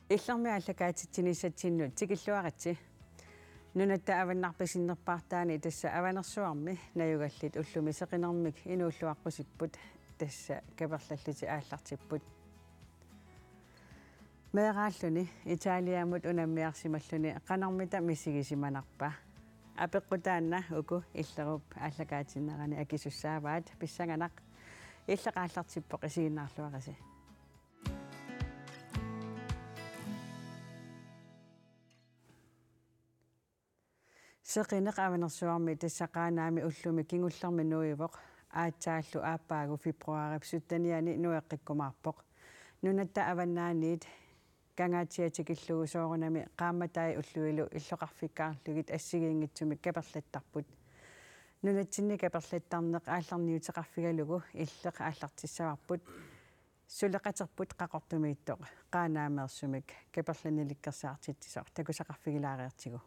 Illarmi allakaatitsinissatsinnu tikilluaritsi nunatta avannarpasinnerpartaani tassa avanersuarmi najugallit ullumi seqinermik inuulluaqqusipput tassa kaperlalluti aallartipput meeraalluni Italiamut unammiarsimalluni qanarmita missigisimanarpa apeqqutaanna uku illerup allakaatinnerani akisussaavaat pissanganaq illeqaallartippoq isiginnaarluaqasi seqineq avanersuarmi tassaqaanaami ullumi kingullermi nuivoq aatsaallu aappaagu februarip suttaniani nueqqikkumaarpoq nunatta avannaaniit kangaatiatikillugu soorunami qaammatai ulluilu illoqarfikkaarlugit assigiingitsumik kaperlattarput nunatsinni kaperlattarneq aallarniuteqarfigalugu illeq aallartissavarput suleqaterput qaqortumiittoq qaanaameersumik kaperlanilikkersaartittisoq takusaqarfigilaariartigu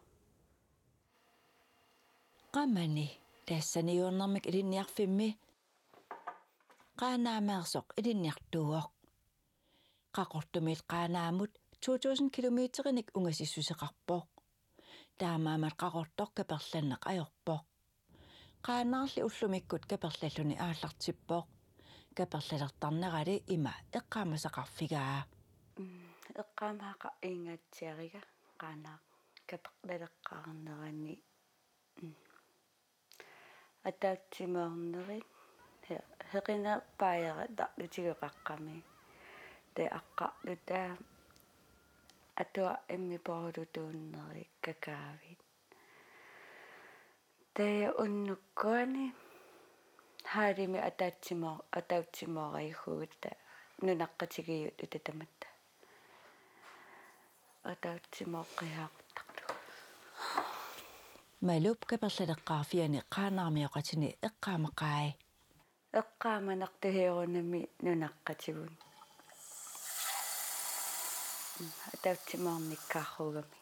Qammani taassaniuernermik ilinniarfimmi qaanaameersoq ilinniartuuoq qaqortumiit qaanaamut 2000 kilometerinik ungasissuseqarpoq taamaamat qaqortoq kaperlanneq ajorpoq qaanaarli ullumikkut kaperlalluni aallartippoq kaperlalertarnerali ima eqqaamasaqarfigaa eqqaamaaqa ingatsiariga qaanaa kaperlaleqqаарnerani атаатсимаорнери хеқинерпааяра тарлутигеқаққами те аққарлута атуа эммипорулутууннери какаавит те уннуккуани хаалими атаутсимоорайхуугута нунаққатигиут утатаматта атаутсимоққиаартарлу малуп каперлалеққарфиани qaanaarmiоqatini эққаамақаи эққааманартухиорунами нунаққатигун атаутсимоорниккаарругами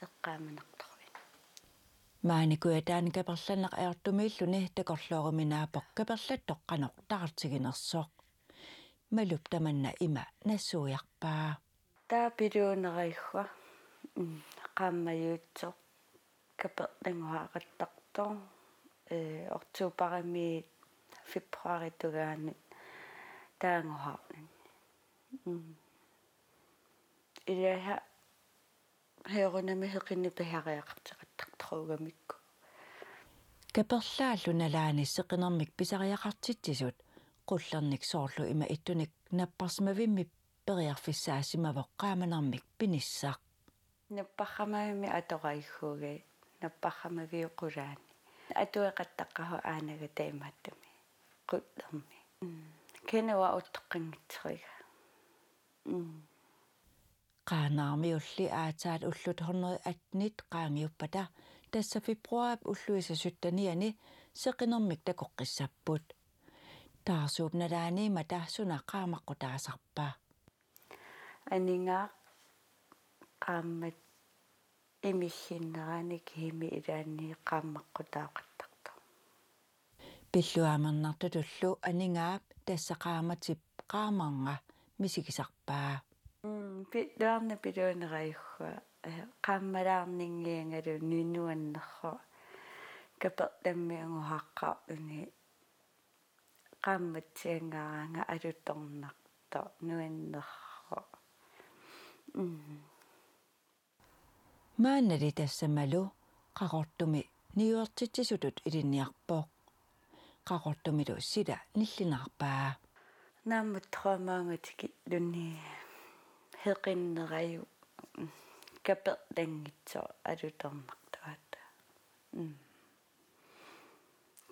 эққааманарторуи maanikуятаани каперланнеқ аёртумииллуни такорлуоруминаапоқ каперлаттоқ қаноқ таартигинерсоқ малуп таманна има нассуиарпаа таа пилуунерайгга qaammayuutsoq kaperlanguaqattaqtor ortuuparami februaritugaanut taanguhaarnan ilaha heerunami heqinnipihaриақартеқаттартруugamikku каперлааллуналаани сеқинермик писариақартитсисут qullernik soorlu ima ittunik napparsmavimmi periarfissaasimaavoq qaamanarmik pinissaq наппаррамаами аторайггуугай наппаррамавиуқулаани атуэқаттаққару аанага таимааттуми қуллерми кенуа уттоққингитсерига qaanaarmiulli aataat ullut 108 qaangiuppata tassa februarip ulluisasuttaniani seqinermik takoqqissapput taarsuupnalaaniima taassuna qaamaqqutaasarpa анингаа qaammat имиссиннерааник хими илаанни qaammaqqutaaqattaqto pilluamernartutullu aningaap tassaqaamatip qaamarnga misikisarpaa питлуарна пилуунерайгга qaammalаарнингиангалу нунуаннерро капертаммиангуаққарлуни qaammatсиангаараанга алутторнарто нуаннерро маанали тассамалу qaqortumi niuertitsisutut ilinniarpoq qaqortumilу сила ниллинаарпаа нааммут тромаангатики лунни heqinneraju kapertangitso alutornartuata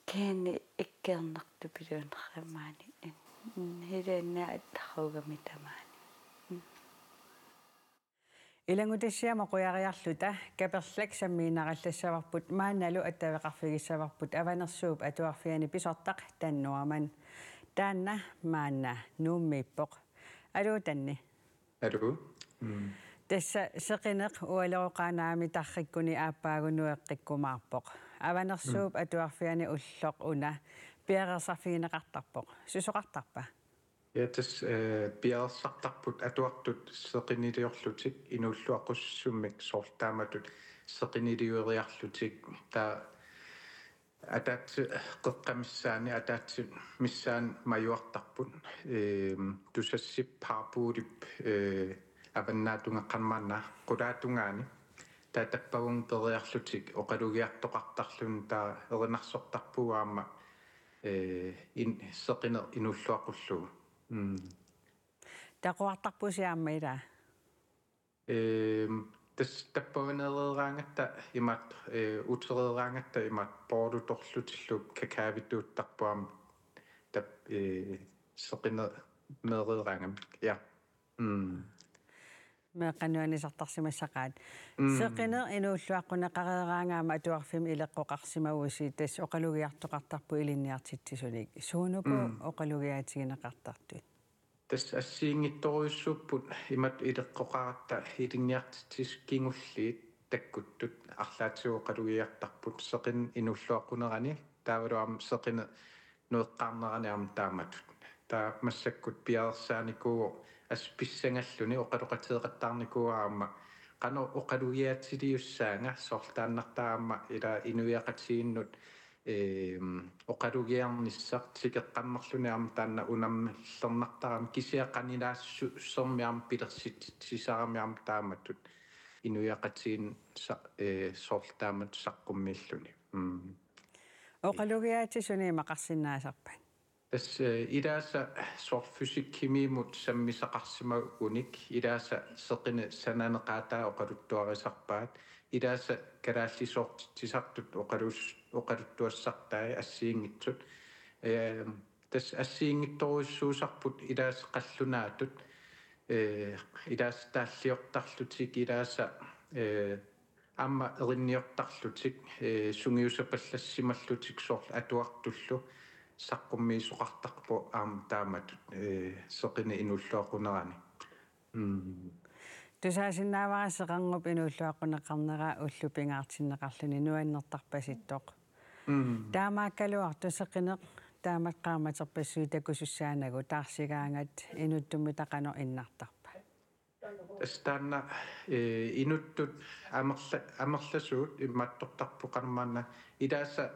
kene ikkernertu piluunerramaani hilaanna attarugami tamaani илангутассиама қуяриарлута каперлак саммиинараллассаварпут маанналу аттавеқарфигиссаварпут аванерсууп атуарфиани писортақ таннуаман таанна маанна нууммииппоқ алуутанни алу тасса сеқинеқ уалеруқаанаами тарриккуни ааппаагунуэққиккумаарпоқ аванерсууп атуарфиани уллоқ уна пиарерсарфигинеқартарпоқ сусоқартарпа Ja tas piarsartarput atuartut seqiniliorlutik inuulluaqussummik soortaamatut seqiniliueriarlutik ta ataatsi qeqqamissaani ataatsi missaan majuartarput tusassippaarpuulip avannaatungaqarmaanna qulaatungaani taatappagum periarlutik oqalugiartoqartarlun taa erinarsortarpuaama in seqine inulluaqullugu Taquartarpusiaamma ilaa. tas tappavinereeraangatta imat utereeraangatta imat poorlutorlutillup kakaavituuttarpuam tap seqine meereeraangam ja Meeqannuanisartarsimassaqaat. Seqiner inuulluaqquneqareeraangaama atuarfim ileqqoqarsimagusi tas oqalugiartoqartarpu ilinniartitsisunik. Suunuku oqalugiaatigineqartartut. tas assiingittoruissuupput imat ileqqoqaratta ilinniartitsis kingulliit takkuttut арлаатсуо qalugiartarput seqin inulluaqqunerani taavaluam seqine nueqqaarnerani am taamatut taa massakkut piarersaanikuu асписсангalluni oqaluqateeqattaarnikuaama qano oqalugiaatiliussaanga soortaannartaama ila inuiaqatiginnut oqalugiarnissaq tikeqqammerluni taanna unammerlernartaram kisiaqanilaassu sermiam pilersitsisaramiam taamatut inuiaqatigin soortaamat saqqummiilluni Oqalugiaatisuni maqarsinnaasarpan. tas ilaasa soorfysikkimiimut sammisaqarsimagunik ilaasa seqine sananeqaataa oqaluttuarisarpaat ilaasa kalaallisoortitsisartut oqaluttuassartai assiingitsut tas assiingittoruissuusarput ilaasa qallunaatut ilaasa taalliortarlutik ilaasa amma erinniortarlutik sungiusapallassimallutik soorl atuartullu saqqummiisuqartarpu aam taamatut seqine inulluaqqunerani Tusaasinnaavara seqangup inuulluaqquneqarnera ullupingaartinneqarluni nuannertarpasittoq. Taamaakkaluartu seqineq taamaqqaamaterpassui takusussaanagu taarsigaangat inuttummi taqano innartarpa. Tastaanna inuttut amerlasuut immattortarpuqarmaanna ilaasa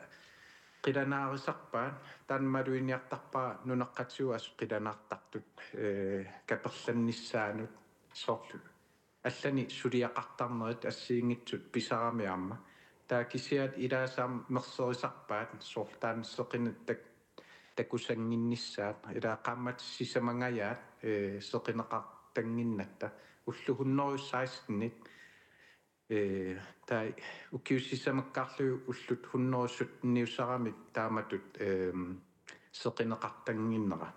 qilanaarisarpaat taanmaluiniartarpaa nuneqqatiuas qilanaartartut kaperlannissaanut soorlu allani suliaqartarnerit assiingitsut pisaramiamma taakisiat ilaasaam merserisarpaat soortaan seqinettak takusanginnissaat ila qaammatissisamangayaat seqineqartanginnatta ulluhunnorussaaistinnik tai ukiussisamakkaarlu ullut hunnorussut niussaramik taamatut seqineqartanginnera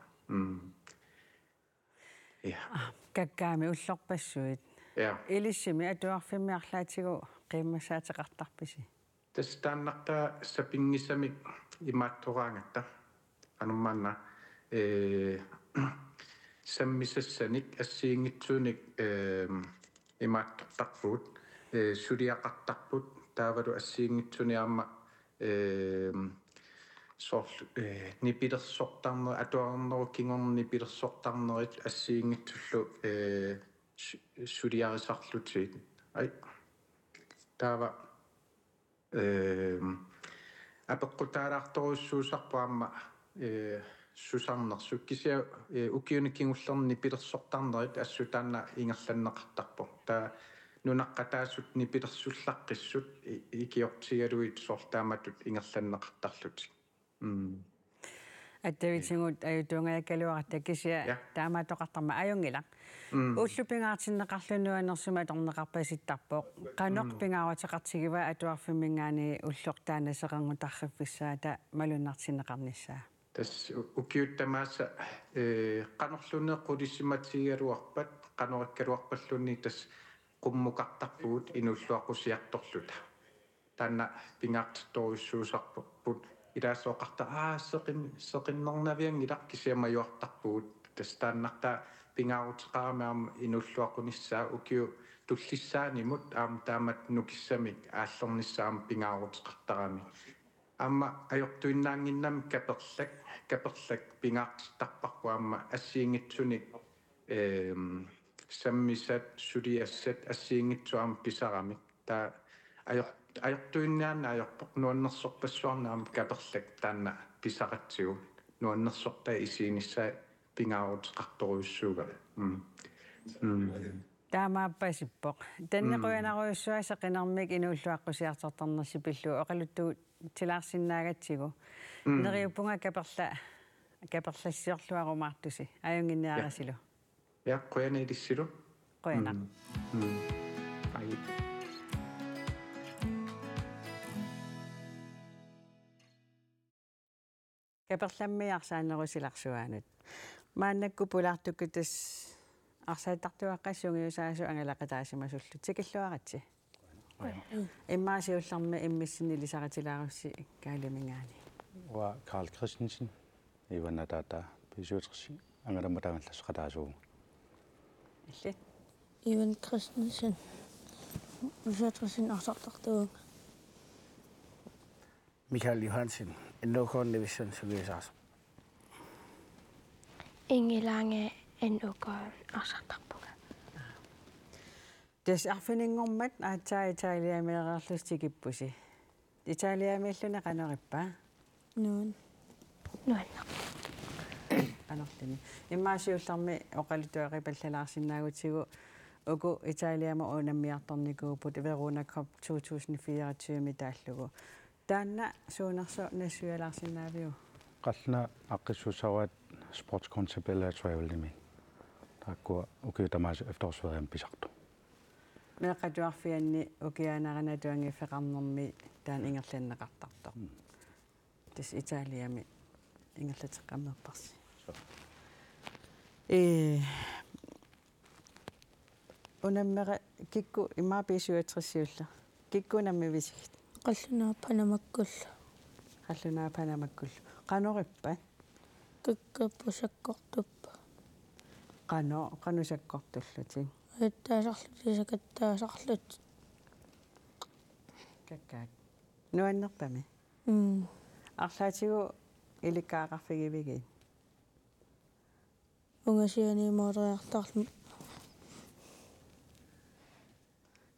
ja Kakkaami ullorpassuit. ja Ilissimi atuarfimmiarlaatigu qiimmassaatiqartarpisi. tastaannartaa sapingisamik imaattoraangatta anummaanna sammisassanik assiingitsuunik imaattortarpuut suliaqartarput taavalu assiingitsuniaama soorl nipilersortarner atuarnerneru kingornipilersortarnerit assiingitsullu suliarisarlutit ai taava apeqqutaalaartorussuusarpuamma susarnersu kisia ukiunikingullerni pilersortarnerit assutaanna ingerlanneqartarpu taa nunaqqataassut nipilersullaqqissut ikiortigaluit soortaamatut ingerlanneqartarlut Attavitsingut ajutuungajakkaluaratta kisia taamaatoqartarma ajungilaq. Ullupingaartinneqarlunuanersuma torneqarpasittarpoq qanoq pingaawataqartigiva atuarfimmingaani ulluqtaana seqangutarrifissaata malunnartinneqarnissaa. tas ukiuttamaassa qanorlune qulissimatigaluarpat qanorikkaluarpalluni tas qummuqartarpuut inulluaqusiartorluta taanna pingaartorussuusarput ilaasoqarta seqinnernaviangilaq kisiamajuartarpuut tastaannarta pingaarutiqaamaam inulluaqunissaa ukiu tullissaanimut aam taamat nukissamik aallernissaam pingaarutiqartarami Amma ajortuinnaanginnam kaperlak pingaartarparpu amma assiingitsuni sammisat suliassat assiingitsuam pisaramik taa ajortuinnaanna ajorpoq nuannersorpassuarnaam kaperlak taanna pisaqatsigu nuannersorta isiinissa pingaarutеқарторуйуссууга таамааппасиппоқ таннеқуянаруйуссуа сақинармик инууллуаққусиартартарнерси пиллу оқалутту тилаарсиннаагатсигу нериуппунга каперлассиорлуарумаартуси аюнгинниарасилу ja quyanilissilo қуянақ ai каперламмиарсаанерусиларсуаанут мааннакку пулаартукку тас арсааттартуаққассугиусаасу ангалақатаасимасуллу тикиллуаратси иммаасиулларми иммиссини лисаратилаарусси каалимингаани wa Karl Christensen ивана тата писуутэрси ангаламатаангаллассақатаасуу илли Ivan Christensen. Usatrasin arsartartuung. Michael Johansen, NOKon Division Sugisaas. Ingelange NOKon arsartarpunga. тас арфинингормат аатсаа италиамиерерлустикиппуси италиамииллуна канериппаа Nuun. Nuanna. анерлини иммаасиулларми оқалутуақипаллалаарсинаагутсигу уку италиама унаммиарторникуупут Verona Cup 2024 тааллугу таанна суунерсо нассуалаарсинаавиу qalna aqqissuussaruat sports contabella travelimi taakku ukiutamaasi efterårsferien pisartu меқатуарфианни укиаанарана туангиффеқарнэрми таан ингерланнеқартарто тас италиами ингерлатеққаммерпарси унаммера кикку имаа писуатриссиулла киккунамми висигит Qallunaa panamakkulla. халлунаа панамаккуллу канориппа Kikkapusakkortuppa. канусаккортуллутин Ittaasarlutisakattaasarlut. каккаак нуаннерпами арлаатигу иликкаақарфигивиги Ungasiani mooriartarlu.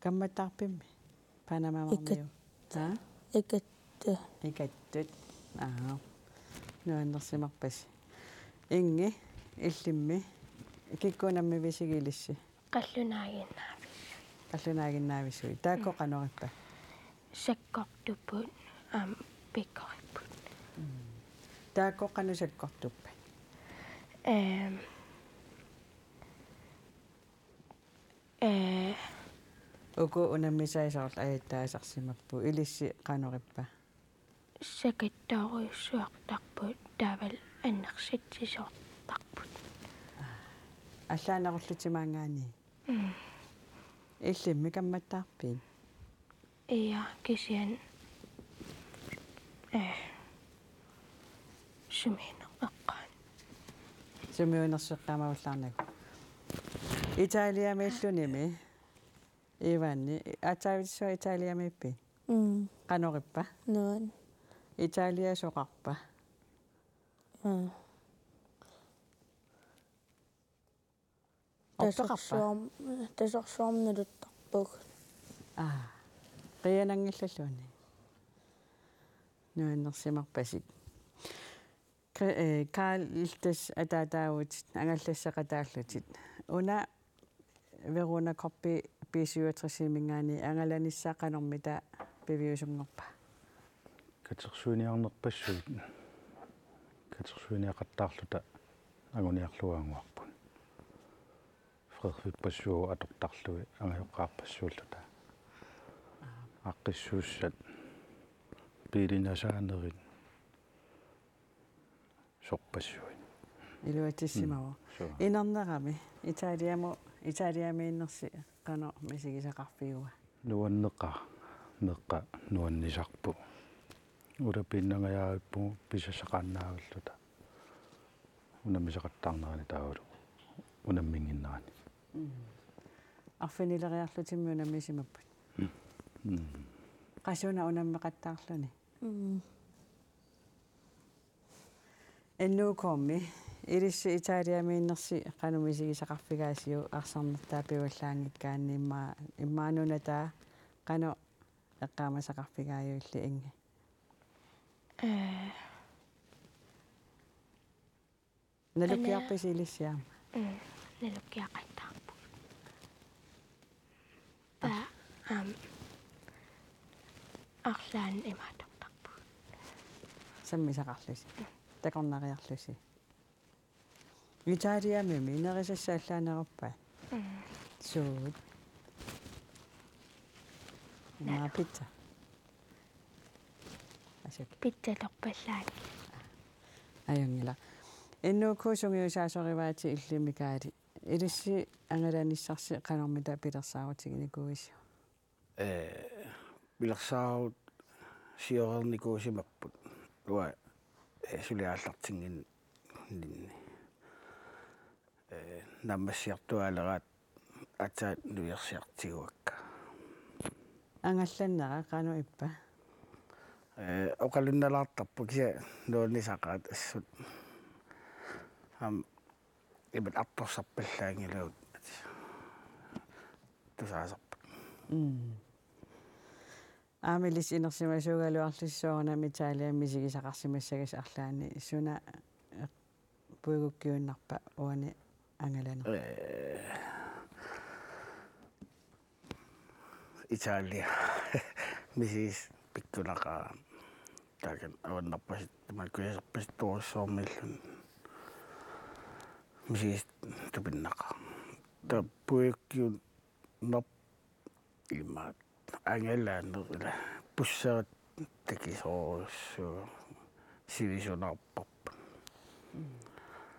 камматтарпимми панамамарниу та Ikatta. икаттут нуаннерсимарпас инги иллимми киккунамми висигилисси Qallunaaginnaavi. аллунаагиннаависуи таакко канориппа Sakkortupput pikkoriput. таакко канусаккортуппа уку унаммисаисарл аятаасарсимаппу илисси канориппа Sakattaaruissuartarput taaval annersitsissortarput. аллаанеруллутимаангаани иллимми камматтаарпиин Ia kisian sumina aqqaan. сумиунерсеққамавуллаарнагу италиамииллуними иванни атаависсуа италиамиппи канориппа Nuan. италиа соқарпа Tasorsuarnaluttarpuk. qianangillalluni нуаннерсимарпасик Карл илтас атаатаавут ангаллассақатааллутит уна Verona Cup 57-мингаани ангаланиссаақанэрмита пивиусунгорпа катерсуиниарнерпассуит катерсуиниақаттаарлута агуниарлуаангуарпун фредерикпассуу атортарлуи ангаюққарпассууллута аққиссууссат пилинасаанерит сорпассуи илуатиссимава инарнерами италиамииннерси қано мисигисақарфигуа нуаннеққа нуаннисарпу улапиннангаяавиппу писасақааннааваллута унамисақаттаарнерани таавалу унаммингиннерани арфинилериарлутимми унаммисимаппут қасуна унаммеқаттаарлуни иннуукуумми илисси италиамииннерси qanumisigisaqarfigaasiu арсарнертаа пиваллаангиккаанни иммаанунатаа qanu эққаамасақарфигааюлли инги налукиарпис илиссиаама налукиақаттаарпу арлаан имаатортарпу саммисақарлуси такорнариарлуси италиамими инерисассааллаанеруппаа суут пицца асек питсалорпаллаани аюнгила иннуукуусунгиусаасориваати иллимикаали илисси ангаланиссарси qanarmita пилерсаарутигиникуису билерсаарут сиорерникуусимаппут уа сулиааллартингин нинни наммассиартуалерат атаат нуйерсиартигуакка ангалланнера qanu иппа оқалунналаартарпу кися нууннисақаат ассут ибет апторсарпаллаангилаут тусаасарпа аамилис инерсимасуугалуарлиссоорна митаалиаммисигисақарсимассагас арлаани суна пуигуккиуннарпа уани ангалана Italia мисис пиккунақаа такен аваннарпасит тамаккуясарпасит туорсоормиллун мисис тупиннақаа таппуиккиун нап имаат ангалаанерила пуссерат такисооссу сивисунаарпарп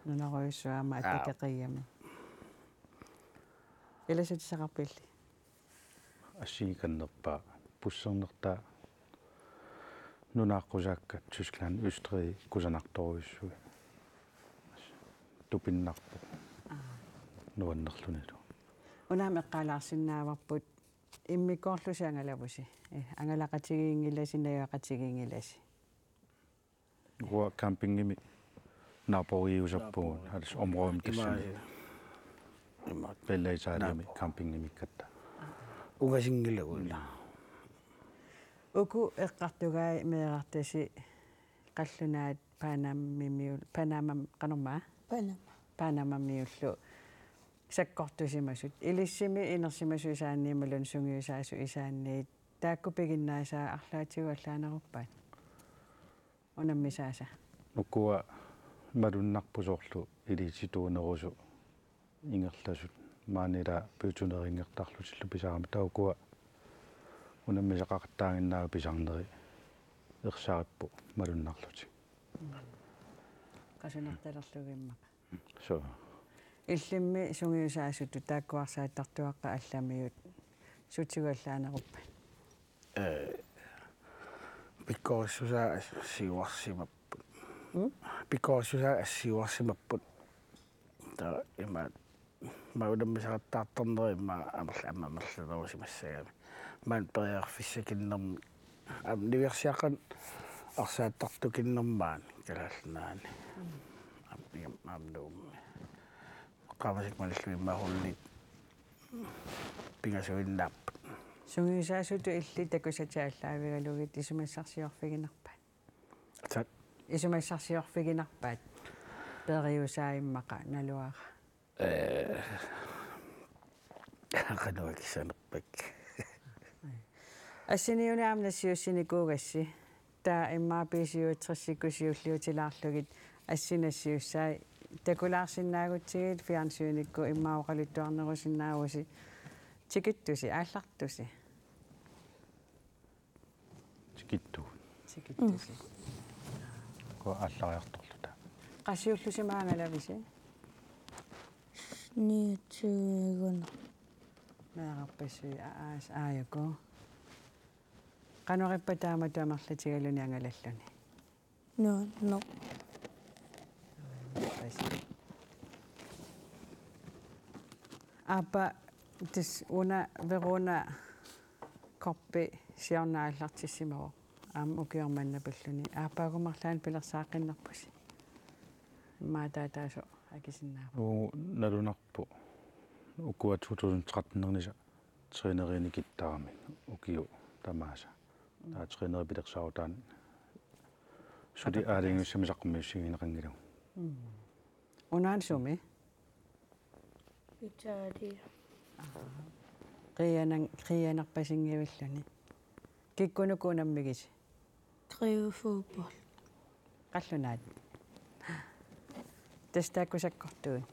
нунаройсуама атакеқиами эласатисақарпилли ассигиканнерпаа пуссернертаа нунааққусааккат Tyskland Østrig кусанарторуиссуи тупиннарпу нуаннерлунилу унаамеққалаарсинааварпут иммиккоорлуси ангалавуси ангалақатигиингиласинаюақатигиингиласи уа кампингими напориусарпугун алс омроом тассами имаат пеллаисаалиами кампингимиккатта угасингилагуила уку эққартугаи меэрартаси қаллунаат панамам канормаа панамамиуллу саккортусимасут илиссими инерсимасуисаанниималун сунгиусаасу исаанниит тааккупигиннаасаа арлаатигуаллаанеруппаат унаммисааса нуккуа малуннарпусоорлу илиситуунерусу ингерласут маанила пиутунерингертарлутиллу писаарами таукуа унаммисақартаагиннаава писарнери ерсаариппу малуннарлути qasunertalерlugimmaqa so иллимми сунгиусаасуту тааккуарсааттартуаққа алламиут сутигуаллаанеруппа пиккорсусаа сиуарсимаппут пиккорсусаа ассиуарсимаппут та имаат маудаммисақаттаарторнери имма амерлерусимассагами маан периарфиссакиннерми ниверсиаққан арсааттартукиннермаан калаалнаани амнуумми qavasik malluimmaarullit pingasuinnaap сунгиусаасуту илли такусатааллаавигалугит исумассарсиорфигинарпаат tat исумассарсиорфигинарпаат периусаиммаqa налуара qanuakissanerpak ассиниунаамнассиуссиникуугасси таа иммааписиуутрессиккусиуллиутилаарлугит ассинассиуссаа такулаарсиннаагутсигит фиансиуникку иммауqaluttuarnerusиннаагуси тикиттуси ааллартуси тикиттуси ко аллариарторлута qasiullusimaagalависи ниутсуигуна маараппассуи аас ааяко qanориппа тааматуамарлатигалуни ангалаллуни но апа тис уна веруна корпи сиорнааллартиссимаво аам укиорманнапаллуни аапаагумарлаан пилерсааққиннарпуси маатаатаасо акисиннаава налунарпу укуа 2013 тренерини укиу тамааса таа тренери пилерсаарутаан суди аалингуссамисаққумиуссигинеқангилу унаан суми Italia. qianarpasiнгивиллуни киккунукуунаммигис Greve fodbold. qallunaat тастааккусаккортуун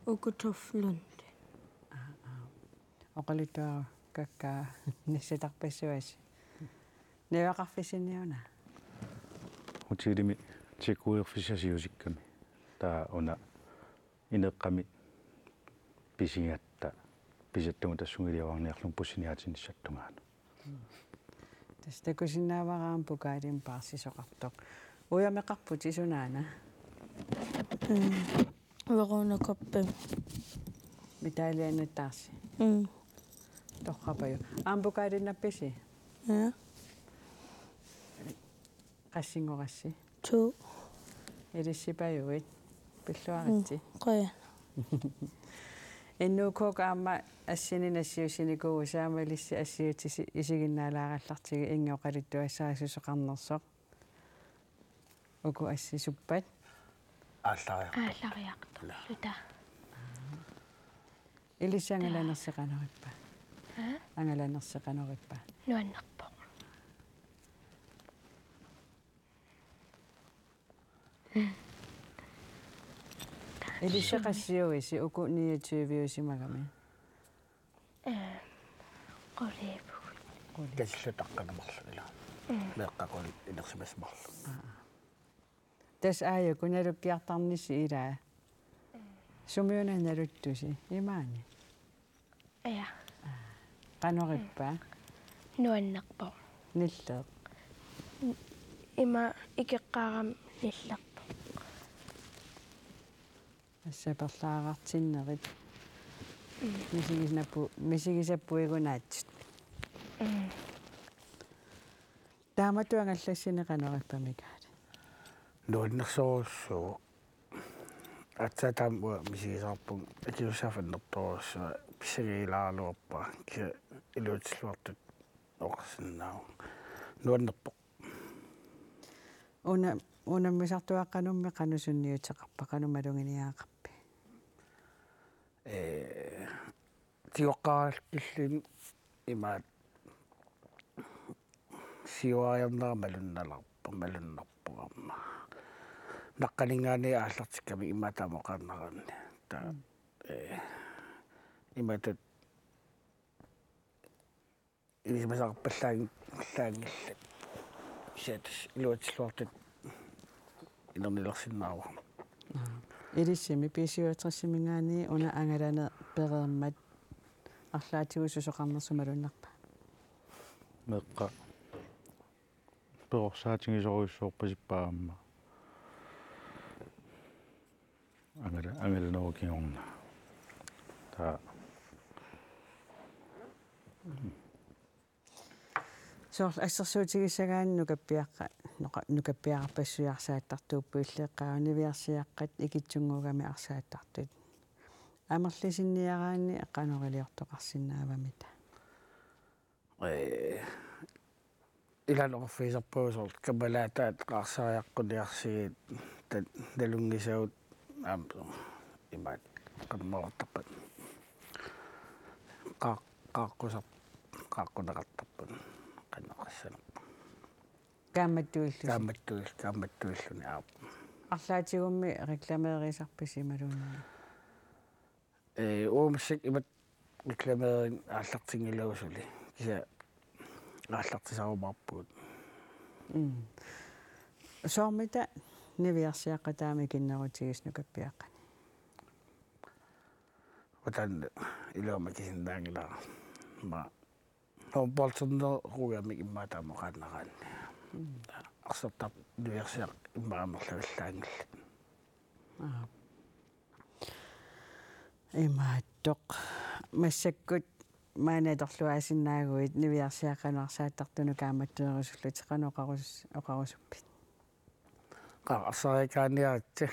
Ukutoflund. оқалитуару каккаа ниссатарпассуас невақарфисинниуна утилими тикуерфисасиусикками таа уна инеққами писингатта писаттума тассунгилиаварниарлум пуссиниаатинниссаттунгаана тастакусиннаавараам пукаалим паарсисоқартоқ уямеқарпут исунаана Verona Koppe. митаалианнаттаарси тоққапаю аампукаалиннапписи Ja. qassingorassi 2. элиссипаюит пиллуаритси Qoja. иннуукоокаама ассинinassiusиникуу саамалисси ассиутиси исигиннаалаараллартиги ингеоқалиттуассаасусоқарнерсоқ уку ассисуппат Aalariaqtu. Luta. илиссангаланерсеқанериппа ангаланерсеқанериппа Nuannerpo. илиссеқассиуиси уку 29-виусимагами Qoleepu. кассутаққанамарлугила меққақули инерсимасмарлу тас аая куналуккиартарнисси илаа сумиуна налуттуси имаани Ja. qanориппа Nuannerpo. ниллеэ Ima ikeqqaaram nillerpo. ассаперлаарартиннерит мисигисаппуигунаатсит тааматуангаллассинеқанериппамикаат нуаннерсоруссуу атсатаамуа мисигисаарпун акиусаафаннерторуссуа писагилаалуарпа ки илуутиллуартут оқарсинаау нуаннерпо унаммисартуаққанумми қанусунниутеқарпа қанумалугиниаақарпи тиоққаралкиллин имаат сиуариарнерамалунналарпа малуннарпуарма наққалингаани ааллартикками имаатаамоқарнаранни та имаатат илисмасақарпаллаангиллат сиатас илуатиллуартат инернилерсиннаава илиссими писиуатрессимингаани уна ангалане переэммат арлаатигусусоқарнерсумалуннарпа меққа перорсаатингисоруйссуорпасиппаамма ангаланерукиорна таа соор ассерсуутигиссагаан нукаппиаққа нукаппиақарпассуиарсааттартууппуиллеққаа унивиарсиаққат икитсунгугами арсааттартут амерлисинниараани эққанорилиортоқарсинаавамита иланеқарфисарпуусоор камалаатаат қаарсариаққуниарсигит тат налунгисаут аамсо имаат қаммаортарпат қааққунеқартарпат канақассанерпа кааматтуиллуни аа арлаатигумми рекламеерисарписималуунни уумассак имат рекламеерин ааллартингилаусули киса ааллартисарумарпуут соормита невиарсиаққатаами киннерутигис нукаппиаққани ватан илома кисиннаангилаа ма болсоннеругами иммаатаамоқааннараанни арсертап невиарсиақ иммаамерлаваллаангилла имааттоқ массаккут маанеторлуасиннаагуит невиарсиаққануарсааттартуну кааматтуерусуллу теқаноқарусуппит qarsarikaaniaratsi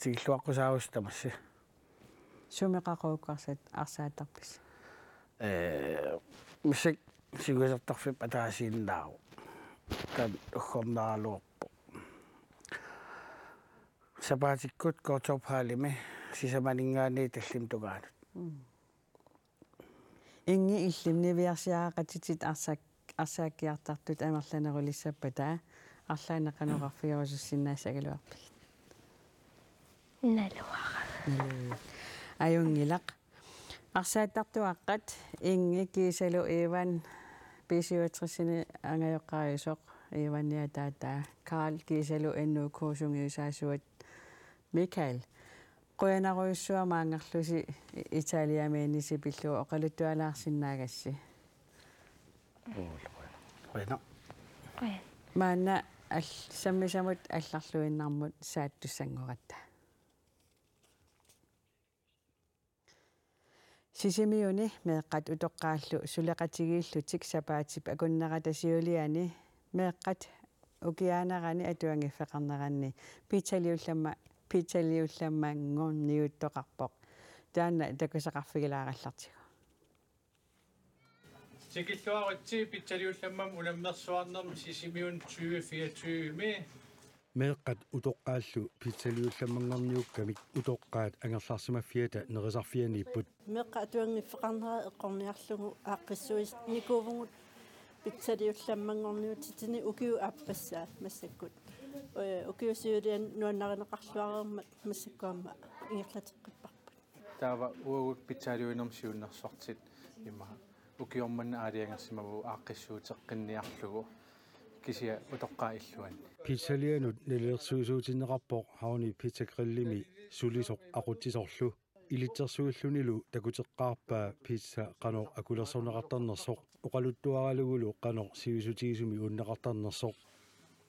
sigilluaqqusaarustamassi сумеқақууккарсат арсаатарпис мисик сигуисертарфип атаасииннааву тан уггорнаралуорпо сапаатиккут коотопхаалими сисаманингаани таллим тугаанут инги иллим нивиарсиаақатитит арсааккиартартут амерланерулиссаппатаа арлаанеқанеқарфиорусуссиннаассагалуарпи налуара аюнгилақ арсааттартуаққат инги кисалу иван писиуатриссини ангайоққариусоқ иванниа таатаа карл кисалу энну куусунгиусаасуат микаэл қуянаруйуссуамаангерлуси италиамиинниси пиллу оқалуттуалаарсиннаагасси қуяна маана саммисамут алларлуиннармут сааттуссангоратта сисимиуни меэққат утоққааллу сулеқатигииллутик сапаатип акуннератасиулиани меэққат укиаанерани атуангиффеқарнеранни питалиулламмаангорниуттоқарпоқ таана такусақарфигилаараллартигу Sikilluarutsi pitaliullamam ulammersuarnerm sisimiun 2024 mi meeqqat utoqqaallu pizzaliullammanngorniukkamik utoqqaat angerlarsimaffiata nerisarfianiipput meqqa atuangiffeqarnera eqqorniarlugu aaqqissuis nikuuvungut pizzaliullammanngorniutitini ukiu aappassaa massakkut ukiusiulian nuannarineqarluarermat massakkuamma ingerlateqqipparput taava uagut pizzaliuinerm siunnersortit imma ukiormanna aaliangersimavu aaqqissuuteqqinniarlugu kisia utoqqaa illuan pizzalianut neleersuusuutineqarpoq hauni pizzagrillimi sulisoq aqutisorlu ilitsersuullunilu takuteqqaarpaa pizza qanor akulersorneqartarnersoq oqaluttuaralugulu qanor siusutigisumi unneqartarnersoq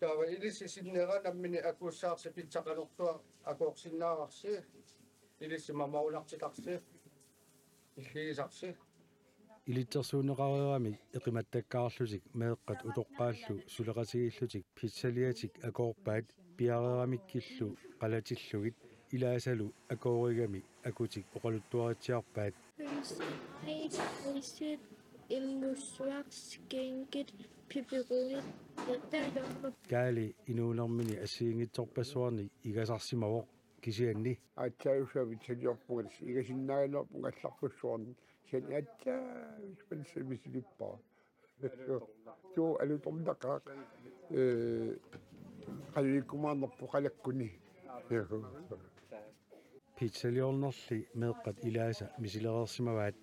taava ilisisinneera nammini akuussaarsi pizzaqanortua akuorsinnaararsi ilissimamaulartitarsi illigisarsi ilitsersuuneqariramik eqimattakkaarlutik meeqqat utoqqaallu suleqatigillutik pizzaliatik akoorpaat piareeramikkillu qalatillugit ilaasalu akoorigami akutik oqaluttuaritsiarpaat immussuarskengit pepperoni kaali inuunermini assiingitsorpassuarni igasarsimawoq kisianni aatsaajussavit saliorpugalis igasinnaagaluarpun allarpussuarni sen atsaavispansavisilippaa tuo alutornaqaaq qaluikkumaarnerpu qalakkuni pizzaliornerli meeqqat ilaasa misilereersimavaat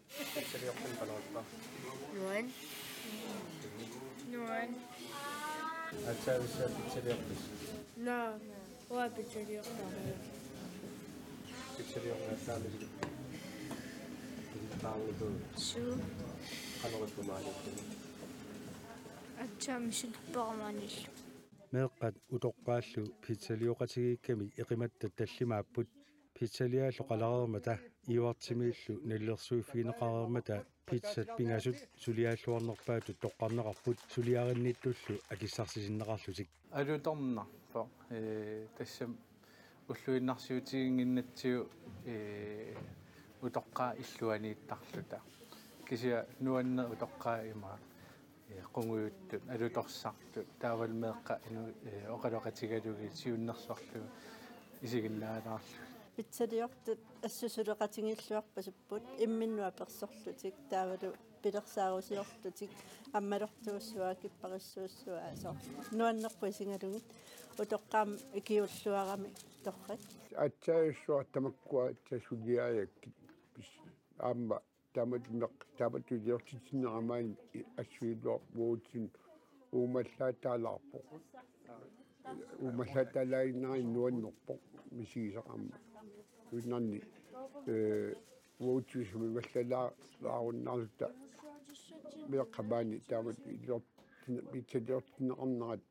nuan atsaavissa pizzaliorpis no oa pizzaliortara pizzaliornersaamisi taawutu su qanoruttumaalikkuni atsaamisupermanil meeqqat utoqqaallu pizzalioqatigiikkami eqimatta tallimaapput pizzaliaallu qalareermata iuartimiillu nallersuuffigineqareermata pizzat pingasut suliaalluarnerpaatut toqqarneqarput suliarinnittullu akissarsisinneqarlutik alutornarpo tassam ulluinnarsiutiginginnatsiu utoqqaa illuaniittarluta kisia nuanne utoqqaa imaa qunguyuttut alutorsartut taaval meeqqa inu oqaloqatigalugi siunnersorlu isiginnaalaarlu pizzaliortut assusuleqatingilluarpasupput imminnua persorlutik taavalu pilersaarusiorlutik ammalortuussua kipparissuussua so nuannerpu isingalugit utoqqaam ikiulluarami torrat aatsaajussуартамаккуа тассулиаяаккит аама тааматулиортитинерамаан ассуилуар буутсин уумаллаатаалаарпо уумаллаатаалаагиннери нуаннерпо мисигисақарма уиннарни буутсисуми маллалааруннаарлута меққамаани таамат илиорт питсалиортинеқарнерат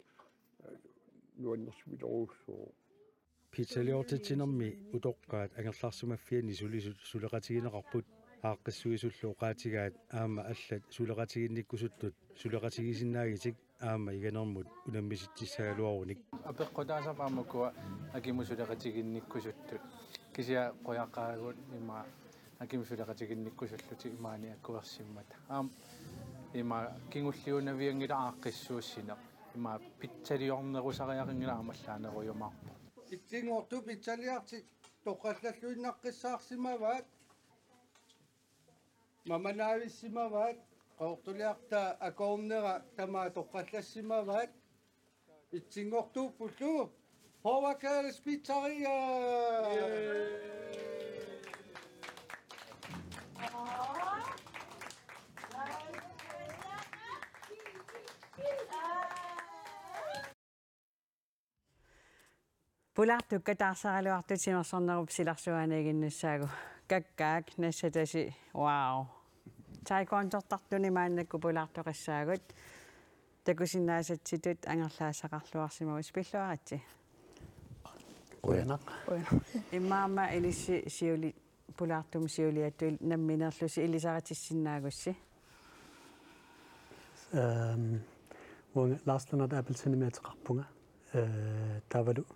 нуаннерсумилоруussуу pizzaliortitinermi utoqqaat angerlarsimaffiani suleqatigineqarput ааққиссуисуллу уqaatigaat аама аллат сулеqatiginnikkusuttut сулеqatigisinнаагитик аама иганермут унаммиситсисагалуаруник апеққутаасапаамакуа акимусулеqatiginnikkusuttut кися қояқаагут има акимусулеqatiginnikkusуллути имаани аккуерсиммата има кингуллиунавиангила ааққиссууссинеқ има питсалиорнерусариақингила амаллаанеруйумаарпо итсингорту питсалиартик тоққаллаллуиннаққиссаарсимаваат маманаависсимаваат қаортулиарта акоорнера тамаа тоққаллассимаваат итсингортууппуллу Hovakales Pizzeria Pulartu katarsaraluartut simersornerup silarsuanaaginnussaagu kakkaak nassatasi wow taekwondo-tartuni maannakku pulartoqassaagut takusinnaasatsitut angerlaassaqarluarsimagus pilluaratsi Uyanaq immaama ilissi siuli pulartum siuliattu namminerlusi ilisaratissinnaagussi Wonge Lars Lennart Appelsinnemeteqarpunga tavalu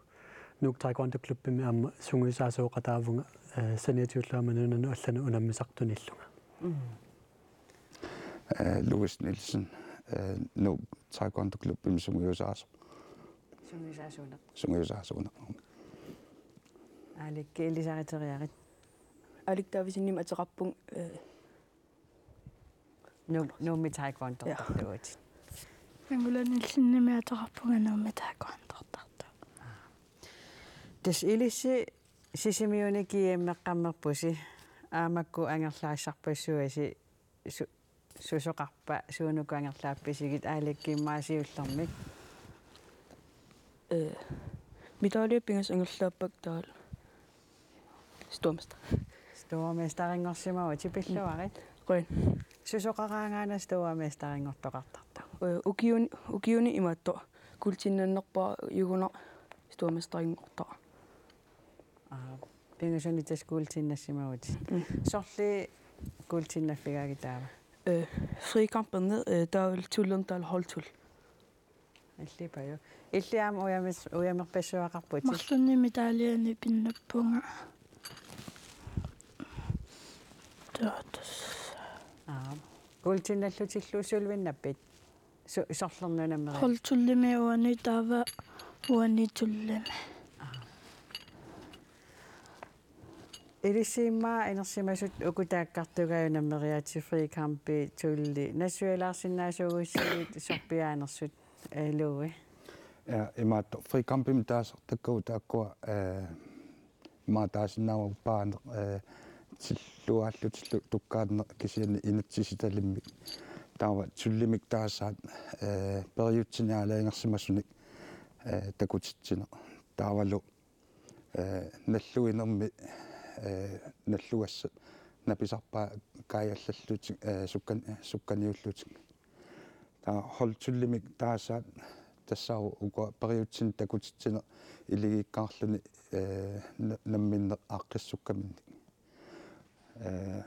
nuk taekwondo-klubbimi amma sunguisaasoqataavunga saniatiullaamanunanu allanu unammisartunillunga Louis Nielsen nu taekwondo-klubbimi sunguisaasoonaq Alik ilisarateriarit Alik tavisinnim ateqarpung nuummi taekwondo-tartuut Angulanilsinnimi ateqarpunga nuummi taekwondo-tartu Tas ilissi sisimiunikiimmeqqammerpusi aamakku angerlaassarpassuasi susoqarpa suunuku angerlaappisigit aalikkiimmaasiullermik Mitaliappingas angerlaappak taal Stormestaringorsimagu tipilluarit quen susoqaraangaana stormestaringortoqartarta ukiuni imaatto kultinnannerpa yuguna stormestaringorta pingasuni tas kultinnassimagut sorli kultinnaffigaagitaava frikamper ned taal tullerndal holdtul allipaju illiam uyamerpassuaqarputi Marlunni medaljeeni pinnappunga kultinnallutillu sulvinnappit sorlernunameri Holdtullimi uani taava uani tullimi Ilissiimmaa inersimasut ukutaakkartugayunammeriati frikampi tulli nassualaarsinnaasuugussilit sorpiaanersut luui imaatto frikampim taas takkau taakkua maataasinnaava paan tilluaallut tukkaatne kisiani inatsisitalimmi taava tullimik taasaat periutsinialaangersimassunik takutitsine taavalu nalluinermi nalluassa napisarpaa kaajallallutik sukkaniullutik taa holtullimik taasaat тассаа ука периутсин такутитсина илигиккаарлуни намминне ааққиссуккаминни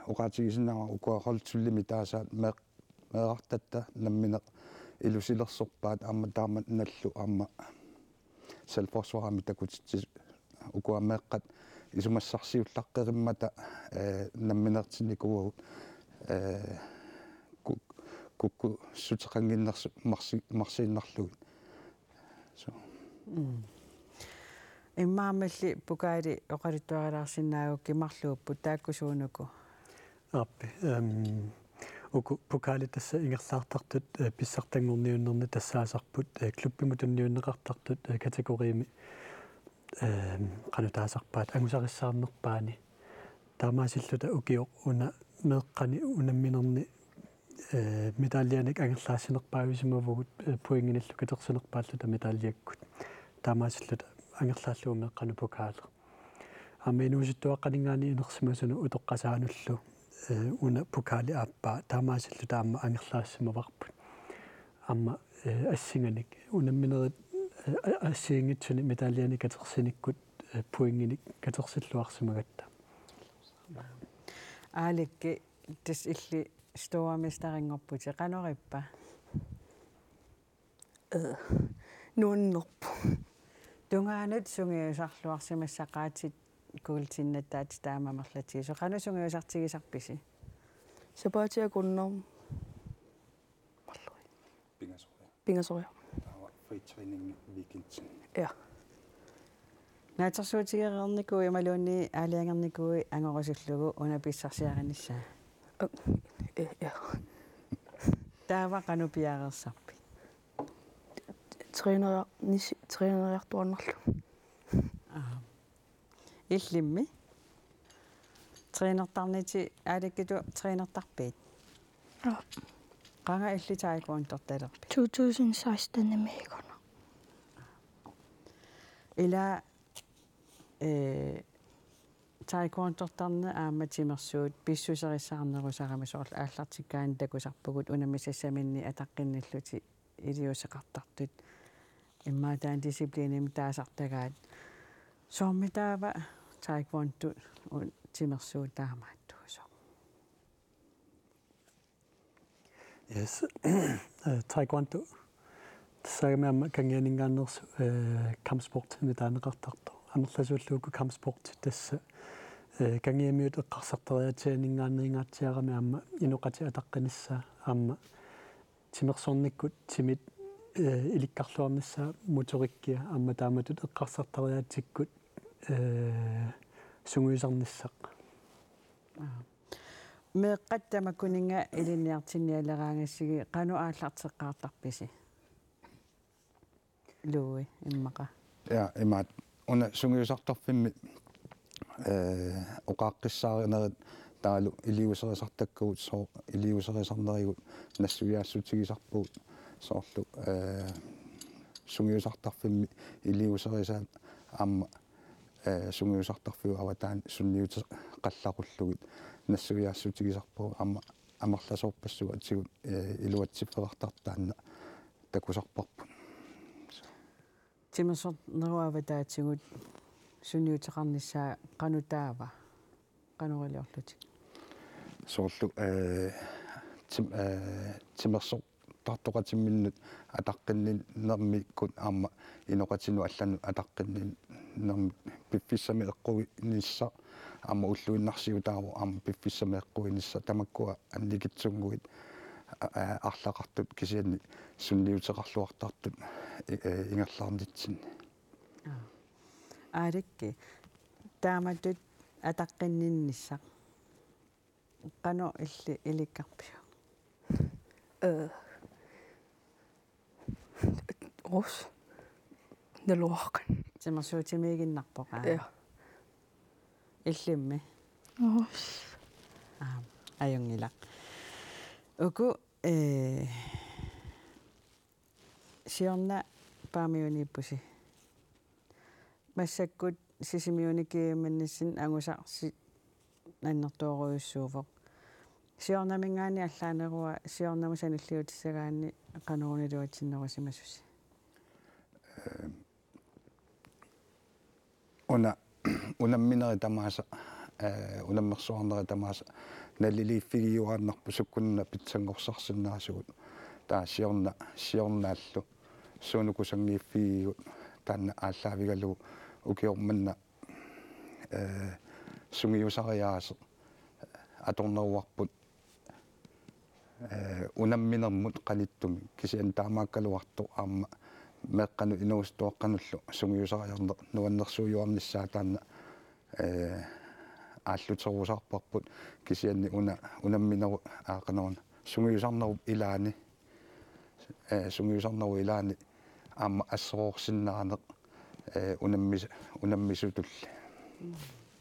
уqaатигисиннаа ука холтуллими таасаат меэартатта наммине илусилерсорпаат аама таамат наллу аама селфорсварами такутитсис ука меэққат исумассарсиуллаққериммата намминертинникуагут кукку сутеқангиннерсу марсииннарлугит иммаамалли пукаали оқалуттуаралаарсинаагукки марлууппу тааккусуунуку аппи уку пукаали тасса ингерлаартартут писсартангорниуннерни тассаасарпут клуббимутунниуннеқартартут категориими канутаасарпаат ангусариссаарнерпаани таамаасиллута укиоқ уна меэққани унамминерни медалианик ангерлаассинерпаависимавгут пуингиниллу катерсинерпааллута медалиаккут таамаасиллута ангерлааллуумеэққану пукаале аминууситтуаққанингаани инерсимасуну утоққасаануллу уна пукаали ааппаа таамаасиллута аама ангерлаассимаварпут амма ассинганик унамминерит ассиингитсуни медалиани катерсиниккут пуингиник катерсиллуарсимагатта ааликки tis illi stoamestaringorputi qanorippa nuunnerpu tungaanut sungiusarluarsimassaqaatit kuultinnattaat taamamerlati so qanu sungiusartigisarpisi Sepatia kunnorm Pingasoria. Free training weekends. Ja. naatersuutigereernikui maluunni aaliangernikui angorosullugu unapissarsiarinissa Ja. taava qanupiareersarpi Træneriartuarnerlu. illimmi trænertarniti aalakkitu trænertarpiit Ja. qanga illitaikuun tortalerpi 2016 meekona. ila taikuun tortarne aamatimersuut pissuserissаарnerusaramisoorlu aallartikkaan takusarpugut unamisassaminni ataqqinilluti iliuseqartartut иммаатаан дисциплиним таасартагаат соормитаава таиквонту тимерсуутаамааттуусо Yes. Taekwondo. Sagama kangianingaannersu kampsport mitaaneqartartu. Amerlasuulluuku kampsport tassa kangiamiut eqqarsarteriatianingaanneringaatiarami aamma inuqati ataqqinissa aamma timersornikkut timit ilikkarluarnissa motorikkia aamma taamatut eqqarsarteriatikkut sunguisarnissaq. meeqqattama kuninga ilinniartinnialeraangassigi qanu aallarteqqaartarpisi luui immaqa Ja imaat una sungiusartarfimmi oqaaqqissaarineret taalu iliuserisartakkuut soo iliuserisarnerigut nassugiaassutigisarpuut soorlu sungiusartarfimmi iliuserisaat aamma sungiusartarfiu avataan sunniut qallaqullugut nassugiaassutigisarpuu aamma amerlasoorpassugu atigut iluatsifferartartaanna takusarparpun timersorneruavataatigut sunniuteqarnissaa qanutaava qanoriliorluti soorlu timerso tartoqatimminnut ataqqinninnermikkut aamma inoqatinu allanu ataqqinninnermi piffissami eqquinissa aamma ulluinnarsiutaavu aamma piffissami eqquinissa tamakkua annikitsunguit арлақартут кисианни сунниутеқарлуартартут ингерлаарнитсин аарикки тааматут атаққинниннисса қано илли иликкарпиу Rus. Нэлуарқан. тимерсуутимигиннарпоqa Ja. илlimmi Rus. ajungilaq uku siorna paamiunippusi massakkut sisimiunikiimmannissin angusarsi аннэртуоруйуссууфоq siornamingaani allaanerua siornamusanilliutissagaanni qanoruniluatsinnerusимасуси unammineri tamaasa unammersuarneri tamaasa nalliliiffigiuaannarpu sukkunna pitsangorsarsиннаасугут таа сиорнaallu suunukusangiiffigigut таанна ааллаавигалу укиорманна сунгиусариаасе аторнеруарпут унамминермут qaниттуми кисиан таамааккалуарту аама меэккану инуустуаққануллу сунгиусариарнер нуаннерсуйуарниссаа таанна ааллутерусаарпарпут кисианни унамминеру аақанерна сунгиусарнеру илаани аама ассероорсиннаанеқ унаммисутулли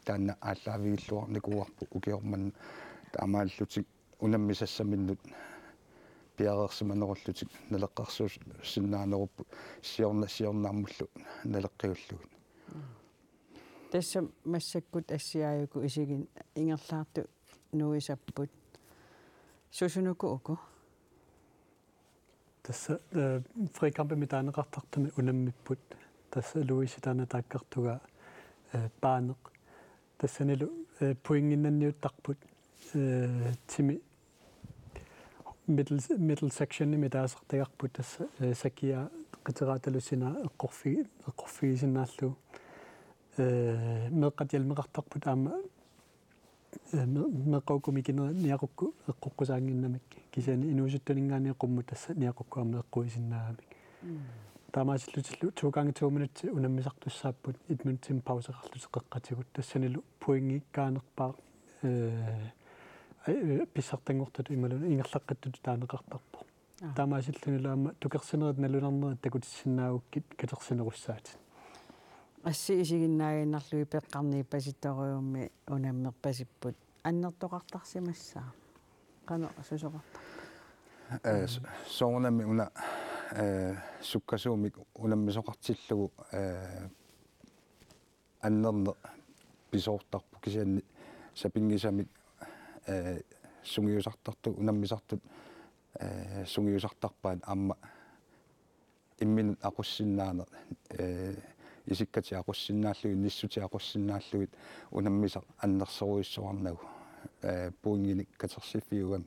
таанна ааллаавигиллуарникуарпу укиорманна таамааллутик унаммисассаминнут пиареерсиманеруллутик налеққарсуус синнаанеруппу сиорнааммуллу налеққиуллугит тасса массаккут ассиааюку исигин ингерлаарту нуисаппут сусунуку уку Tässä frikampe mitaaneqartartumi unammipput tässä luisitaana taakkartuga paaneq tassanilu puinginnanniuttarput timi middle section midaasartagarput tassa sakia qiteraatalusina eqqorfigisinnaalluu meqqatialmeqartarput aama meqqaukumikinera niaqukku eqqoqqusaanginnamik kisani inuusuttuningaani qummu tassa niaqukku aama eqquisinnaamik таамаасиллутиллу 2 gange 2 minutes унаммисартуссааппут 1 minute паусеқарлут эққатигут тассанилу пуингиккаанерпаа писсартангортут ималуна ингерлаққаттут таанеқартарпо таамаасиллунилаама тукерсинерит налунарнерит такутиссинаагуккит катерсинеруссаати асси исигиннаагиннарлуи пеққарнии паситториумми унаммерпасиппут аннертоқартарсимассаа қано сусоқарта соонами уна суккасуумик унаммисоқартиллугу аннерне писоортарпу кисианни сапингисамик сунгиусартарту унаммисартут сунгиусартарпаат аама имминут ақуссиннаана исиккати ақуссиннааллуи ниссути ақуссиннааллуит унаммисақ аннерсоруиссоарнагу пуингиник катерсиффиугам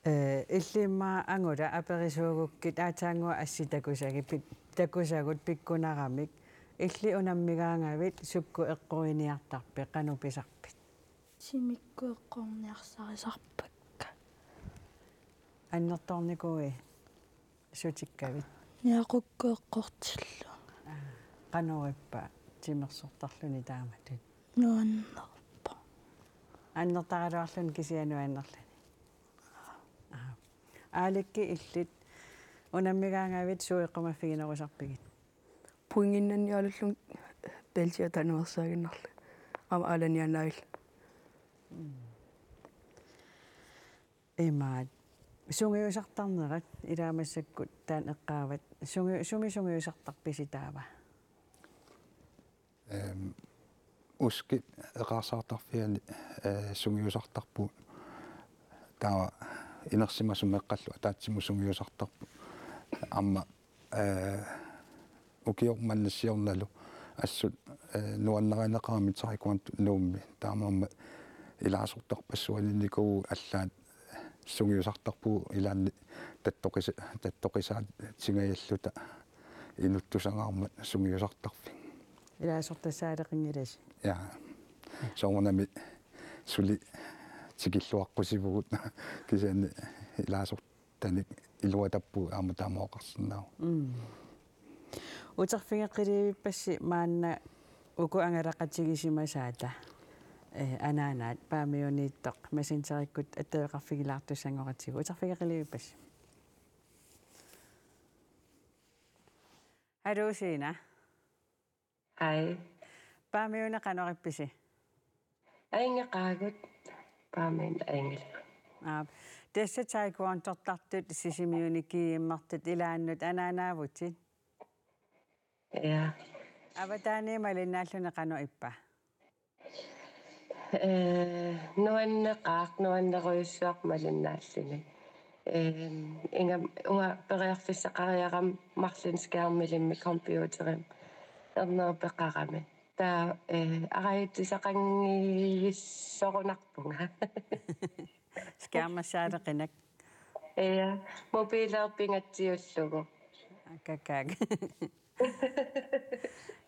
иллимма ангула аперисуугуккит аатаангуа асситакусагиппит такусагут пиккунарамик илли унаммигаангавит сукку эққуиниартарпи қануписарпит симикку эққорниарсарисарпакка аннерторникуи сутиккавит ниақукку эққортиллу қанориппа тимерсортарлуни тааматут нуаннерпа аннертаралуарлун кисиануаннерлани ааликки иллит унаммигаангавит суиққумаффигинерусарпигит пуингиннанни алуллун белжиа тануерсаагиннарлу ама аланианаил имаат сунгиусартарнерат илаамассаккут таан эққаават сунгиусартарписитаава уски эқарсаартарфиани сунгиусартарпу таа инерсимасумеққаллу атаатсиму сунгиусартарпу амма укиорманнассиорналу ассут нуаннераанеқарамит нуумми таамаама илаасортарпассуалинникуу аллаат сунгиусартарпу илаанни таттоқисаат сингаяллута инуттусангаармат сунгиусартарфи илаасортассаалеқингилас я соонами сули тикиллуаққусивгут кисаани илаасортаник илуатаппу ааматаамаоқарсинаа утерфигеққиливиппасси маанна уку ангалақатигисимасаата ананаат паамиунииттоқ мессенджериккут аттавеқарфигилаартуссангоратсигу утерфигеқиливиппасси Hallo Hej. Paameuna qanoripisi. Aingaqaagut paamen aingil. Tässä taikuantortartut sisimiunikiimmartut ilaannut anaanaavutit. Ja. Avataani malinnaalluna qano ippa. Nuanneruissuaq malinnaalluni. Inga unga periarfissaqariaram marlinskærmilimmi computerim. Ernerpeqarami. Ta araittisaqangigissorunarpunga. Skærmassaaleqinak. Ja, mobiilerpingatsiullugu. Kakak.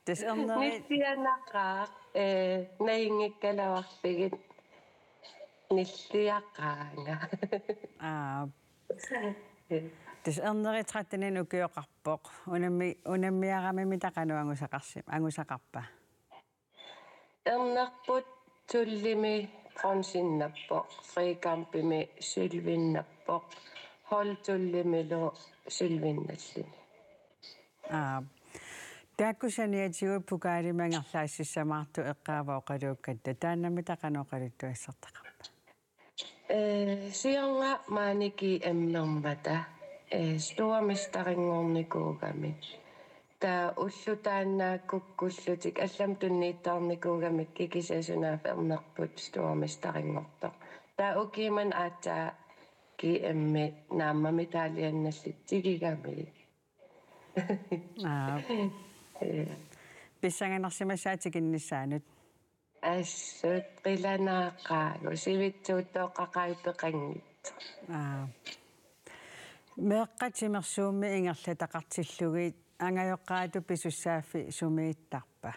Des erneri Nissianaqaa naingikkalauarpigit nilliaqaanga. Des erneri trattinen ukioqarpoq unammiarami mitaqanuangusaqarsim angusaqarpa. Ernerput tullimi qonsinnappoq friikampimi sylvinnappoq holtullimilu sylvinnallini. Taakkusaniatigu pukaalimangerlaassissamartu eqqaavaoqaluukkatta taannammitaqanoqaluttuassartaqarpa. Siornga maaniki emmermata stuamistaringornikuugami. Ta ullutaannaakukkullutik allam tunniittarnikuugamik kikisasunaaf ernerput stuamistaringortoq. Ta ukiman aattaa ki emmi naammami taaliannallit tigigami. Pissanganarsimassaatikinnissaanut ассут qilanaaqaagu sivitsuuttooqqaqaipeqanngit меэккатимерсуумми ингерла тақартиллугит ангаёққаату писуссааффи сумииттарпа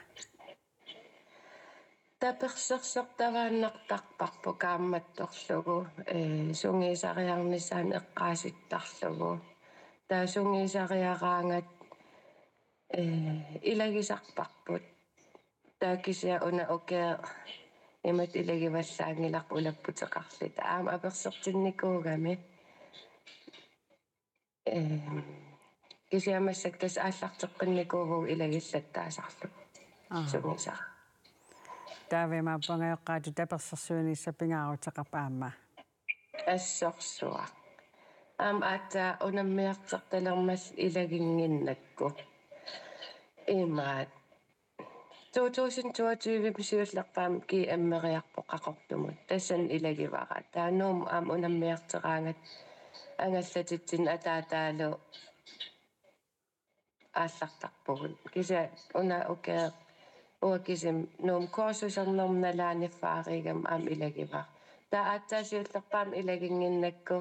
таперсерсертавааннартарпарпу каамматторлугу сунгиисариарнissaан эққааситтарлугу таасунгиисариараангат илагисарпарпут таакisia уна океа имат илагиваллаангиларпу улаппутеқарлита аама аперсертинникуугами кисиамассак тас ааллартеққинникуугу илагиллаттаасарлу сунгисара таавема пангаёққаату таперсерсуунissapingaaruteqarpaamma ассорсуа аата унаммиартерталермал илагингиннакку имаат 2022 писиуллерпаам ки аммериарпо қақортумут тассан илагивара таануум аам унаммиартераангат ангаллатитсин атаатаалу ааллартарпугут кися уна океа уакисим нуум коорсусернерналааниффааригам аам илагивар таатсаасиуллерпаам илагингиннакку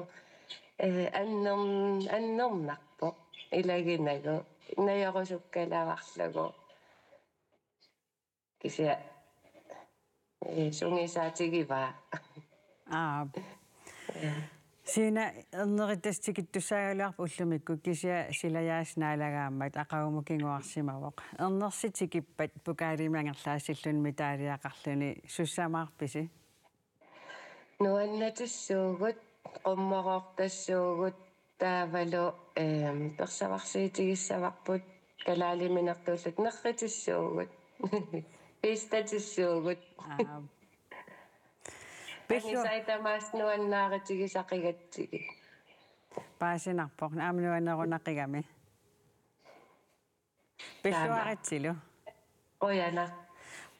аннернарпо илагинагу наярусуккалаварлугу кися сунгисаатигива сина эрнеритастикиттусаагалуарпу уллумикку кися силаяаснаалагааммат ақагумукингуарсимавоқ эрнерситикиппат пукаалимангерлаассиллун митаалиақарлуни суссамаарписи нуаннатиссуугут qummoqortassuugut taavalu персаварсиитигиссаварпут калаалиминертууллут нерриtissuugut пистатиссуугут писуайтамаас нуаннааратигисақигатсиги паасинарпоқ аамнуанерунақигами писуаритсилу qoyana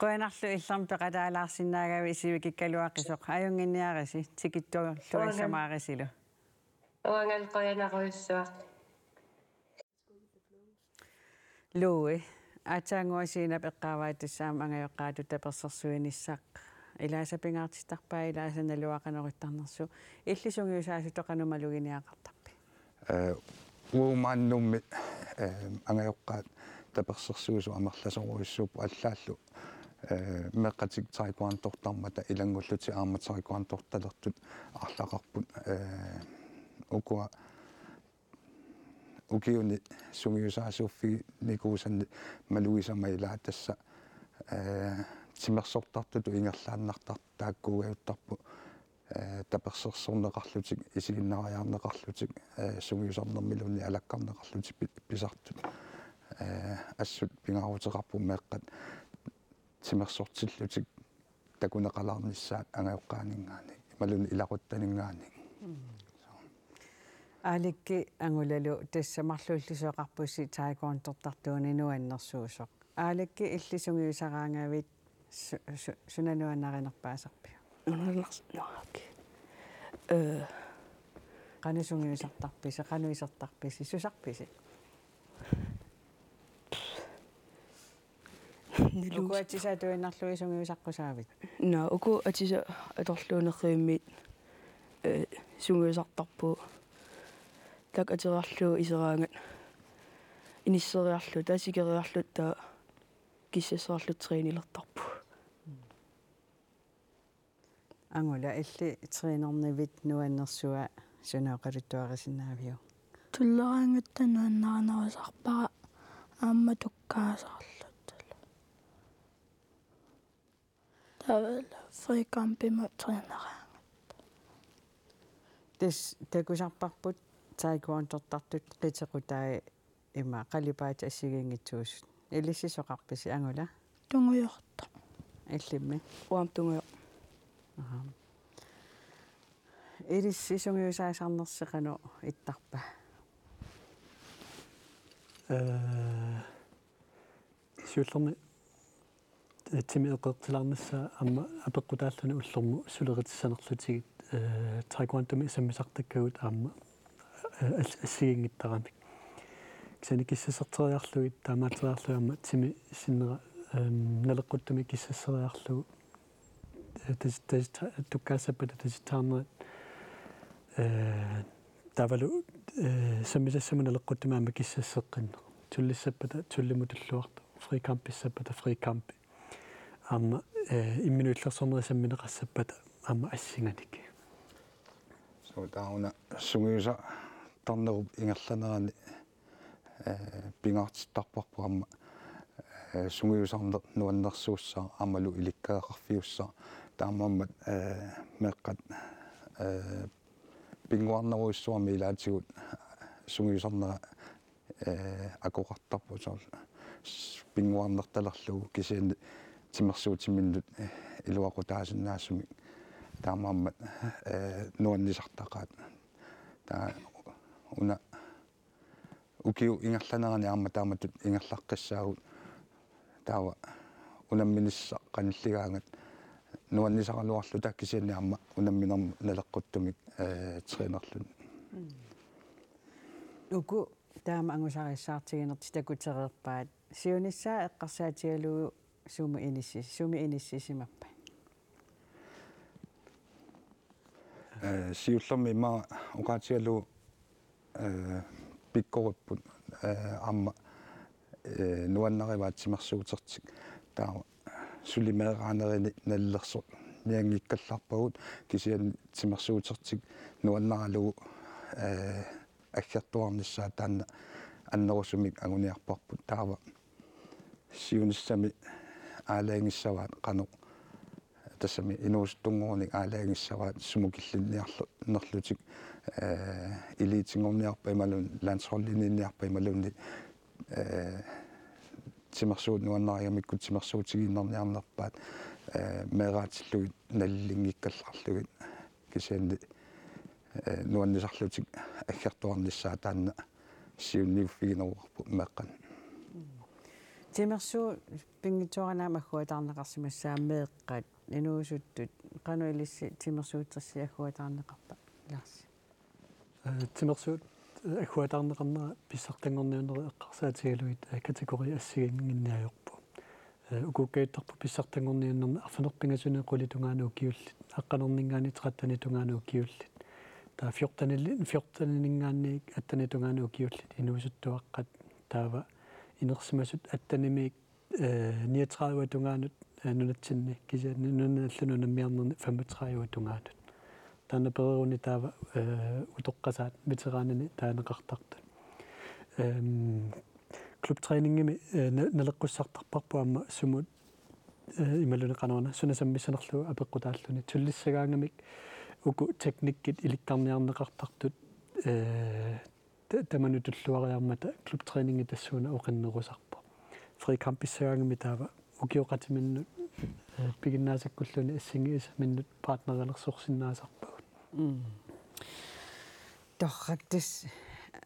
qoyanarlu illarm peqalaalaarsinnaaгави исивикиккалуаққисоқ аюнгинниариси тикиттуарлуиссамаарисилу уангал qoyanaruissuaq луи атаангуасиинап эққааваатиссаам ангайоққаату таперсерсуинissaq илаасапингаартиттарпаа илаасаналуақанеруттарнерсу иллисунгиусаасутоқанумалугиниақартарпи уумааннумми ангайоққаат таперсерсуусу амерласоруиссууппу аллааллу меққатик таикуантортармата илангуллути ааматарикуанторталертут арлақарпут укуа укиуни сунгиусаасууффи никуусанни малуисамаилаа тасса тимерсортартуту ингерлааннартар тааккуугаюттарпу таперсерсорнеқарлутик исигиннариарнеқарлутик сунгиусарнермилунни алаккарнеқарлутик писартут ассут пингаарутеқарпу меққат тимерсортиллутик такунеқалаарниссаат ангайоққаанингаани малуни илақуттанингаани аликки ангулалу тассамарлууллисоқарпусси таикуантортартууни нуаннерсуусоқ аликки иллисунгиусараангавит сунануаннаринерпаасарпиу нуаннерснаак qanisuнгиусартарписи qanуисертарписи сусарписи уку атисаатуиннарлуисунгиусаққусаавит на уку атиса аторлуунеррииммит сунгиусартарпу так атерарлуу исераангат иниссериарлу таасикериарлут таа киссассаарлут триинилертарпу ангула илли тринернивит нуаннерсуа сунаоқалуттуарисиннаавиу туллераангатта нуаннаринерусарпара аама туккаасарлут тавел фрикампима тринераа тес такусарпарпут таикуантортартут қитеқутаа има қалипаати ассигингитсуус илиссисоқарписи ангула тунгуйорта иллимми уам тунгуйор илиссисунгиусаасарнерсеқану иттарпа сиуллерми тими эққертиларнасса амма апеққутааллуни уллерму сулеритиссанерлутигит таикуантуми саммисартаккагут аама ассигингиттарамик кисани киссасертериарлугит таамаатериарлуамма тими синнера налеққуттуми киссассериарлугу tukkaassappata tasitaarnerat tavalu sammisassamuna leqquttimaama kissasseqqinne tullissappata tullimutulluartu frikampissappata frikampi amma imminuillersorneri sammineqassapata amma assinganik so tauna sungiusa tarnerup ingerlanerani pingaartittarparpu amma sungiusarner nuannersuussaa ammalu ilikkaaqarfiussaa taamammat meqqat pinguarneruissuarmi ilaatigut sungiusarnera akoqartarpu soor pinguarnertalerlugu kisiani timersuutiminnut iluaqutaasinnaasumi taamammat nuannisartaqaat taa una ukiu ingerlanerani aamma taamatut ingerlaqqissaagut taava unamminissa qanilligaangat nuannisaqaluarlu takkisiani aamma unamminermu naleqquttumik treenerlun uku taama angusariissaartiginerti takutereerpaat siunissaa eqqarsaatigalugu sumi inissisimappa siullermi maa uqaatigalugu pikkorupput aamma nuannarivaatimersuutertik taa sulimeeraanerini nallerso niangikkallarpagut kisian timersuutertik nuannaralugu аггертуарнissaa таанна аннерусумик агуниарпарпут таава сиунissami аалаангиссаваат қано тассами инуустунгорник аалаангиссаваат сумукиллинниарлу нерлутик илиитингорниарпа ималун лансроллининниарпа ималунни тимерсуут нуаннариамиккут тимерсуутигииннерниарнерпаат мераатиллугит наллингиккалларлугит кисианни nuannисарлутик аггертуарнissaa таанна сиунниуффигинеруарпу меққан тимерсуу пингитуаранаамаггуатаарнеқарсимассаа меэққат инуусуттут қануилисси тимерсууттерсиаггуатаарнеқарпа ларси тимерсуут аггуатаарнеқарнера писсартангорниунери эққарсаатигалуит категори ассигингинниажорпу укуккаиттарпу писсартангорниуннерни арфанерпингасуне қулитунгаануу киуллит аққанернингаани траттани тунгаануу киуллит та 14-нингаанниик аттанитунгаануу киуллит инуусуттуаққат таава инерсимасут аттанимиик 39 тунгаанут нунатсинни кисианни нуналлуну наммиарнерни 35 тунгаанут таана переруни таава утоққасаат ветераанини таанеқартартут клубтренингими налеққуссартарпарпу амма сумут ималуни қанорна сунасаммиссанерлугу апеққутааллуни туллиссагаангамик уку техниккит иликкарниарнеқартартут таманутуллуариармата клубтренинги тассууна оқиннерусарпо фрикамписсагаангами таава укиоқатиминнут пигиннаасаккуллуни ассингиис миннут партнералерсорсиннаасарпагут торрактис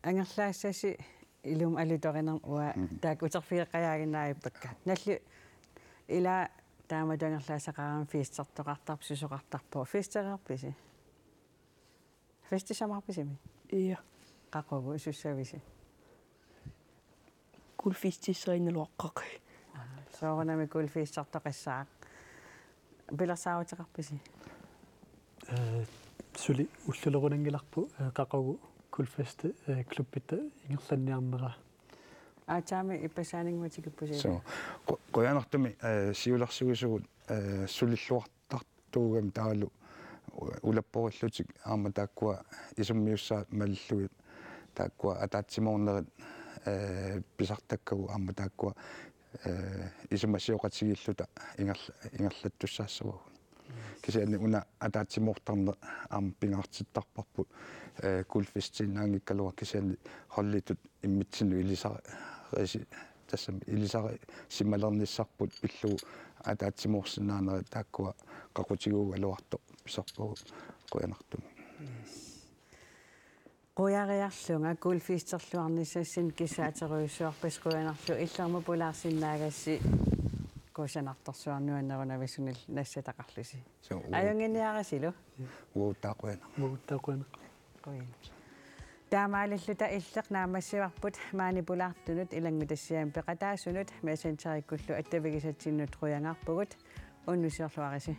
ангерлаассаси илум алуторинер уа таак утерфиеқаяагинааиппакка налли ила тааматангерлаасақарам фистертоқартарп сусоқартарпо фистерерписи фистисамарписими ия қақову суссависи кулфистиссаиннелуаққақи соорнами кулфистертоқиссаақ пилерсаавутеқарписи сули уллулерунангиларпу қақову кулфест клуббита ингерланниарнера аатаами иппасаанингматикиппуси so qoyanartumi siulersugisugут сулиллуартартуугам таалу улаппориллутик аама тааккуа исуммиуссаат маллугит тааккуа атаатсимоорнерит писартаккагу аама тааккуа исумассиоқатигиллута ингерлаттуссаассавагу кисиани уна атаатсимоортарне аама пингаартиттарпарпут кулфистиннаангиккалуа кисиани холлитут иммитсину илисара реси тассами илисара сималерниссарпут пиллугу атаатсимоорсинаанери тааккуа қақутигуугалуарто писарпугу қуянартуми қуяриарлунга кулфистерлуарнissaссин кисаатеруйссуарпас қуянарлу иллерму пулаарсиннаагасси кусанартарсуарнуаннерунависунил нассатақарлуси аюнгинниарасилу уутаақуяна қуян таамаалиллута иллеқ наамассиварпут маанипулаартунут илангутассиаам пеқатаасунут мессенджериккуллу аттавигисатсиннут қуянгаарпугут уннусиорлуариси